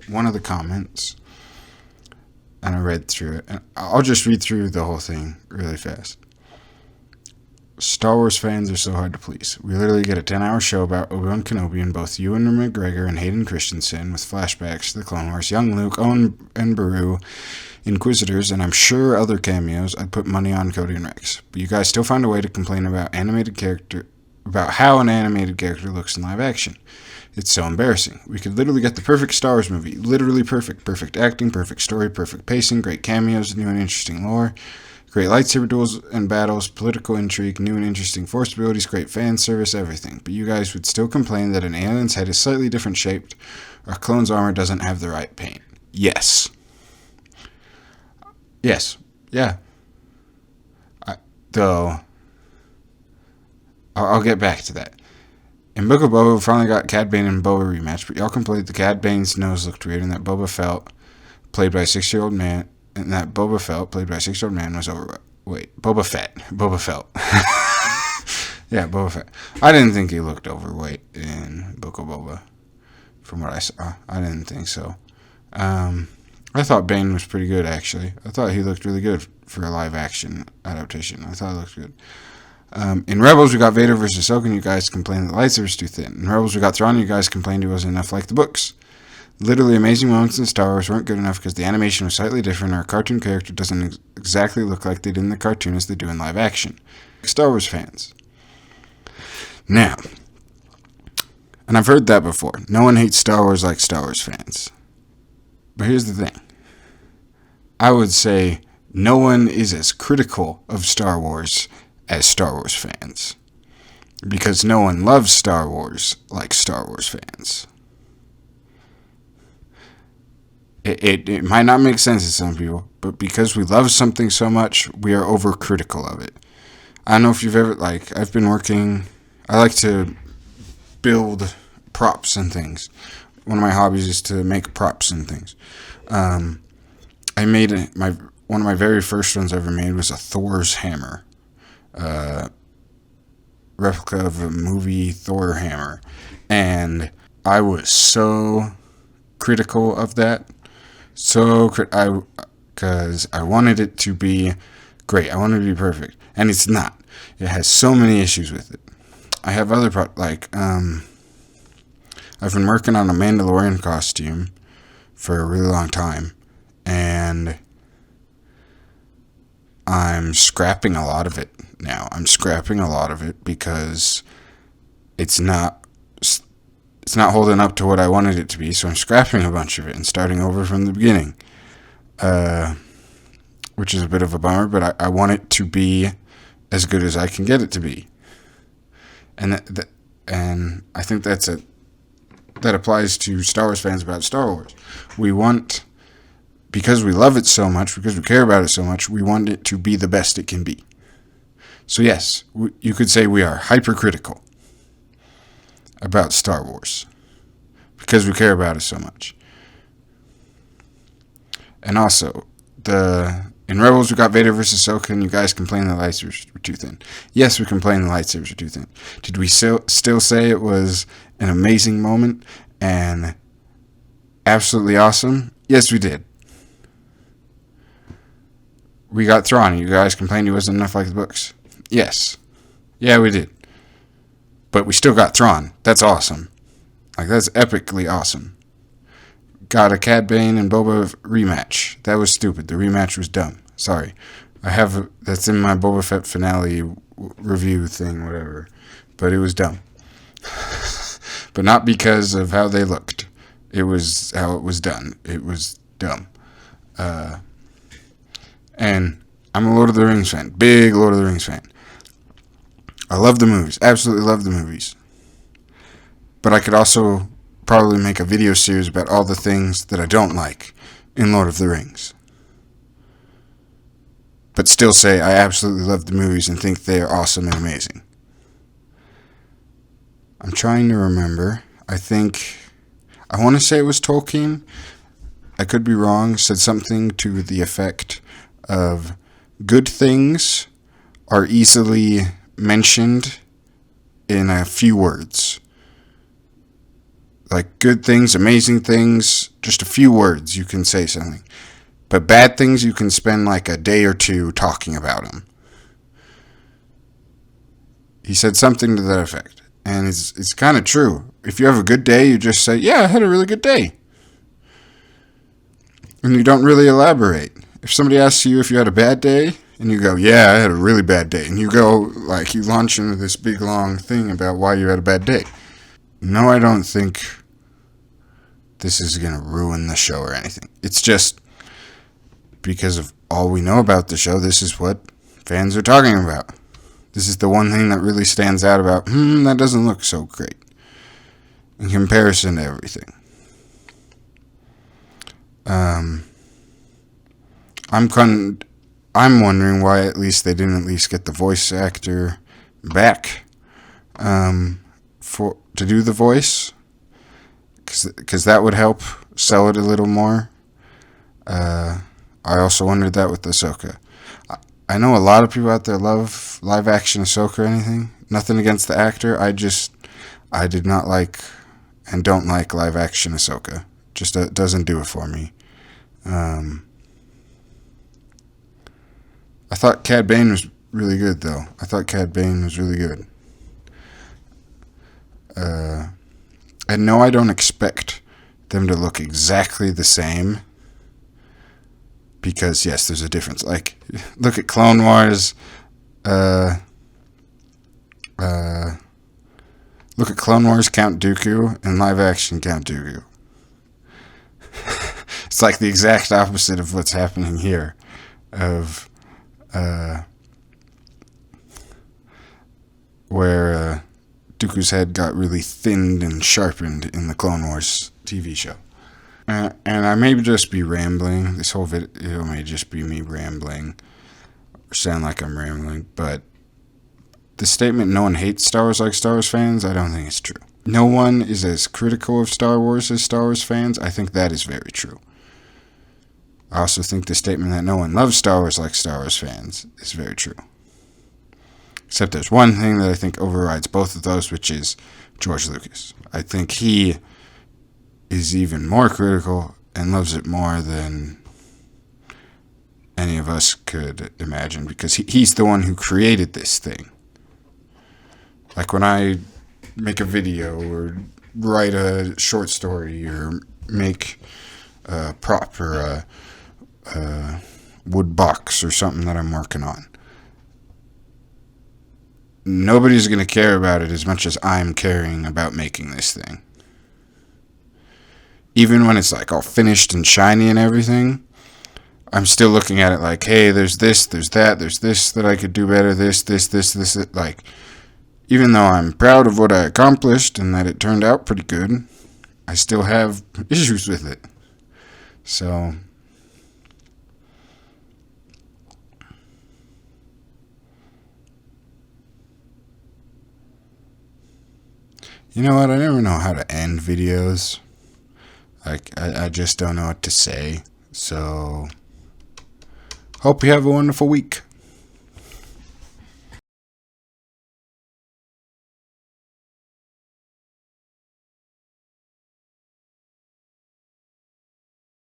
one of the comments, and I read through it. And I'll just read through the whole thing really fast. Star Wars fans are so hard to please. We literally get a 10-hour show about Obi-Wan Kenobi and both Ewan McGregor and Hayden Christensen with flashbacks to the Clone Wars, young Luke, Owen and Beru, Inquisitors, and I'm sure other cameos. I'd put money on Cody and Rex. But you guys still find a way to complain about how an animated character looks in live action. It's so embarrassing. We could literally get the perfect Star Wars movie. Literally perfect. Perfect acting, perfect story, perfect pacing, great cameos, new and interesting lore. Great lightsaber duels and battles, political intrigue, new and interesting force abilities, great fan service, everything. But you guys would still complain that an alien's head is slightly different shaped, or a clone's armor doesn't have the right paint. Yes. Yes. Yeah. Though, I'll get back to that. In Book of Boba, we finally got Cad Bane and Boba rematch, but y'all complained that Cad Bane's nose looked weird and that Boba Fett, played by a 6-year-old man, was overweight. Boba Fett. Yeah, Boba Fett. I didn't think he looked overweight in Book of Boba. From what I saw, I didn't think so. I thought Bane was pretty good, actually. I thought he looked really good for a live-action adaptation. I thought it looked good. In Rebels, we got Vader versus Ahsoka, and you guys complained the lightsaber's too thin. In Rebels, we got Thrawn, and you guys complained he wasn't enough like the books. Literally amazing moments in Star Wars weren't good enough because the animation was slightly different, or a cartoon character doesn't exactly look like they did in the cartoon as they do in live action. Star Wars fans. Now, and I've heard that before, no one hates Star Wars like Star Wars fans. But here's the thing. I would say no one is as critical of Star Wars as Star Wars fans. Because no one loves Star Wars like Star Wars fans. It might not make sense to some people, but because we love something so much, we are overcritical of it. I don't know if you've ever, I've been working, I like to build props and things. One of my hobbies is to make props and things. I made one of my very first ones I ever made was a Thor's hammer. Replica of a movie Thor hammer. And I was so critical of that. Because I wanted it to be great. I wanted it to be perfect. And it's not. It has so many issues with it. I have other I've been working on a Mandalorian costume for a really long time. And I'm scrapping a lot of it now. I'm scrapping a lot of it because it's not holding up to what I wanted it to be, so I'm scrapping a bunch of it and starting over from the beginning, which is a bit of a bummer, but I want it to be as good as I can get it to be, and and I think that applies to Star Wars fans about Star Wars. We want, because we love it so much, because we care about it so much, we want it to be the best it can be. So yes, you could say we are hypercritical about Star Wars because we care about it so much. And also, in Rebels we got Vader versus Ahsoka, and you guys complain the lightsabers were too thin. Yes, we complain the lightsabers were too thin. Did we still say it was an amazing moment and absolutely awesome? Yes, we did. We got Thrawn. You guys complained he wasn't enough like the books. Yes. Yeah, we did. But we still got Thrawn. That's awesome. That's epically awesome. Got a Cad Bane and Boba rematch. That was stupid. The rematch was dumb. Sorry. That's in my Boba Fett finale review thing, whatever. But it was dumb. But not because of how they looked. It was how it was done. It was dumb. And I'm a Lord of the Rings fan. Big Lord of the Rings fan. I love the movies. Absolutely love the movies. But I could also probably make a video series about all the things that I don't like in Lord of the Rings. But still say I absolutely love the movies and think they are awesome and amazing. I'm trying to remember. I want to say it was Tolkien. I could be wrong. Said something to the effect of good things are easily mentioned in a few words. Like good things, amazing things, just a few words you can say something. But bad things, you can spend like a day or two talking about them. He said something to that effect. And it's kind of true. If you have a good day, you just say, yeah, I had a really good day. And you don't really elaborate. If somebody asks you if you had a bad day, and you go, yeah, I had a really bad day, and you go, like, you launch into this big long thing about why you had a bad day. No, I don't think this is going to ruin the show or anything. It's just because of all we know about the show, this is what fans are talking about. This is the one thing that really stands out about, that doesn't look so great in comparison to everything. I'm wondering why at least they didn't at least get the voice actor back to do the voice, because that would help sell it a little more. I also wondered that with Ahsoka. I know a lot of people out there love live action Ahsoka or anything. Nothing against the actor. I did not like and don't like live action Ahsoka. Just doesn't do it for me. I thought Cad Bane was really good, though. I thought Cad Bane was really good. And no, I don't expect them to look exactly the same. Because, yes, there's a difference. Like, look at Clone Wars. Look at Clone Wars Count Dooku and live action Count Dooku. It's like the exact opposite of what's happening here. Where Dooku's head got really thinned and sharpened in the Clone Wars TV show. And I may just be rambling. This whole video may just be me rambling. Or sound like I'm rambling. But the statement, no one hates Star Wars like Star Wars fans, I don't think it's true. No one is as critical of Star Wars as Star Wars fans. I think that is very true. I also think the statement that no one loves Star Wars like Star Wars fans is very true. Except there's one thing that I think overrides both of those, which is George Lucas. I think he is even more critical and loves it more than any of us could imagine, because he's the one who created this thing. Like when I make a video or write a short story or make a prop or a wood box or something that I'm working on, nobody's going to care about it as much as I'm caring about making this thing. Even when it's like all finished and shiny and everything, I'm still looking at it like, hey, there's this, there's that, there's this that I could do better, this. Like, even though I'm proud of what I accomplished and that it turned out pretty good, I still have issues with it. So, you know what? I never know how to end videos. Like, I just don't know what to say. So, hope you have a wonderful week.